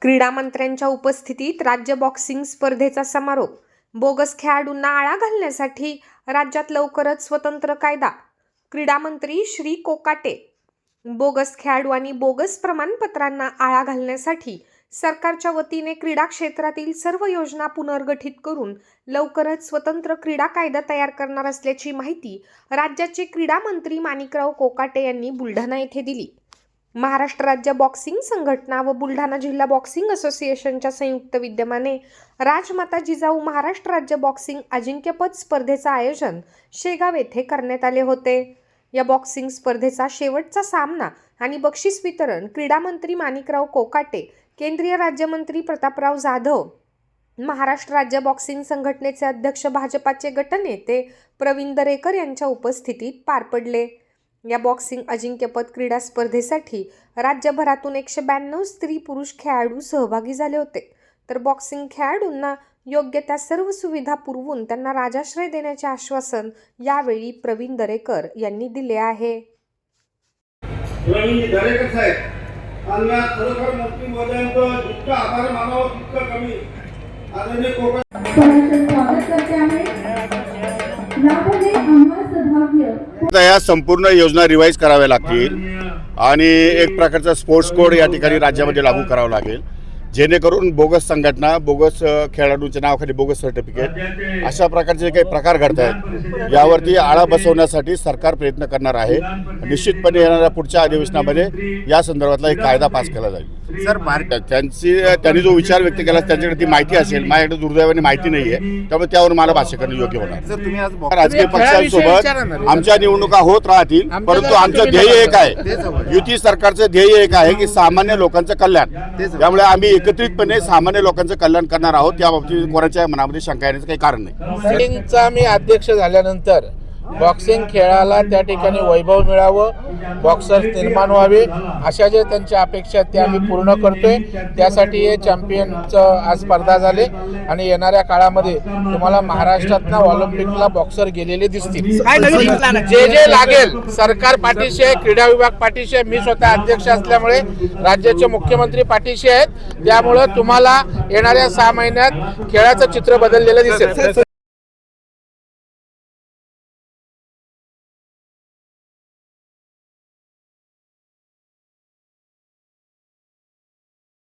क्रीडा मंत्र्यांच्या उपस्थितीत राज्य बॉक्सिंग स्पर्धेचा समारोप। बोगस खेळाडूंना आळा घालण्यासाठी राज्यात लवकरच स्वतंत्र कायदा। क्रीडा मंत्री श्री कोकाटे। बोगस खेळाडू आणि बोगस प्रमाणपत्रांना आळा घालण्यासाठी सरकारच्या वतीने क्रीडा क्षेत्रातील सर्व योजना पुनर्गठित करून लवकरच स्वतंत्र क्रीडा कायदा तयार करणार असल्याची माहिती राज्याचे क्रीडा मंत्री माणिकराव कोकाटे यांनी बुलढाणा येथे दिली। महाराष्ट्र राज्य बॉक्सिंग संघटना व बुलढाणा जिल्हा बॉक्सिंग असोसिएशनच्या संयुक्त विद्यमाने राजमाता जिजाऊ महाराष्ट्र राज्य बॉक्सिंग अजिंक्यपद स्पर्धेचे आयोजन शेगाव येथे करण्यात आले होते। या बॉक्सिंग स्पर्धेचा शेवटचा सामना आणि बक्षीस वितरण क्रीडा मंत्री माणिकराव कोकाटे, केंद्रीय राज्यमंत्री प्रतापराव जाधव, महाराष्ट्र राज्य बॉक्सिंग संघटनेचे अध्यक्ष भाजपाचे गटनेते प्रवीण दरेकर यांच्या उपस्थितीत पार पडले। या बॉक्सिंग अजिंक्यपद क्रीडा स्पर्धेसाठी राज्यभरातून 192 स्त्री पुरुष खेळाडू सहभागी झाले होते। तर बॉक्सिंग खेळाडूंना योग्य त्या सर्व सुविधा पुरवून त्यांना राजाश्रय देण्याचे आश्वासन यावेळी प्रवीण दरेकर यांनी दिले आहे। प्रवीण दरेकर साहेब यांना खरोखर मंत्री महोदयांचं जितकं आभार मानावं तितकं कमी। आदरणीय कोकण स्वागत करते आहे। यापुढे आम्हा सौभाग्य या संपूर्ण योजना रिवाइज कराव्या लागतील आणि एक प्रकारचा स्पोर्ट्स कोड या ठिकाणी राज्यामध्ये लागू करावा लागेल, जेणेकरून बोगस संघटना, बोगस खेळाडूंच्या नावाखाली बोगस सर्टिफिकेट अशा प्रकारचे काही प्रकार घडत आहेत, यावरती आळा बसवण्यासाठी सरकार प्रयत्न करणार आहे। निश्चितपणे येणाऱ्या पुढच्या अधिवेशनामध्ये या संदर्भातला एक कायदा पास केला जाईल। सर, त्यांनी जो विचार व्यक्त केला त्यांच्याकडे ती माहिती असेल, माझ्याकडे दुर्दैवाने माहिती नाही आहे, त्यामुळे त्यावर मला भाष्य करणं योग्य होणार। सर, तुम्ही आज राजकीय पक्षांसोबत आमच्या निवडणुका होत राहतील, परंतु आमचं ध्येय एक आहे, युती सरकारचं ध्येय एक आहे की सामान्य लोकांचं कल्याण। त्यामुळे आम्ही एकत्रितपणे सामान्य लोकांचं कल्याण करणार आहोत, या बाबतीत कोणाच्या मनामध्ये शंका येण्याचं काही कारण नाही। बॉक्सिंगचा मी अध्यक्ष झाल्यानंतर बॉक्सिंग खेळाला त्या ठिकाणी वैभव मिळावं, बॉक्सर्स निर्माण व्हावे, अशा ज्या त्यांच्या अपेक्षा त्या आम्ही पूर्ण करतोय। त्यासाठी हे चॅम्पियनचं आज स्पर्धा झाले आणि येणाऱ्या काळामध्ये तुम्हाला महाराष्ट्रातनं ऑलिम्पिकला बॉक्सर गेलेले दिसतील। जे जे लागेल सरकार पाठीशी आहे, क्रीडा विभाग पाठीशी आहे, मी स्वतः अध्यक्ष असल्यामुळे राज्याचे मुख्यमंत्री पाठीशी आहेत। त्यामुळे तुम्हाला येणाऱ्या 6 महिन्यात खेळाचं चित्र बदललेलं दिसेल।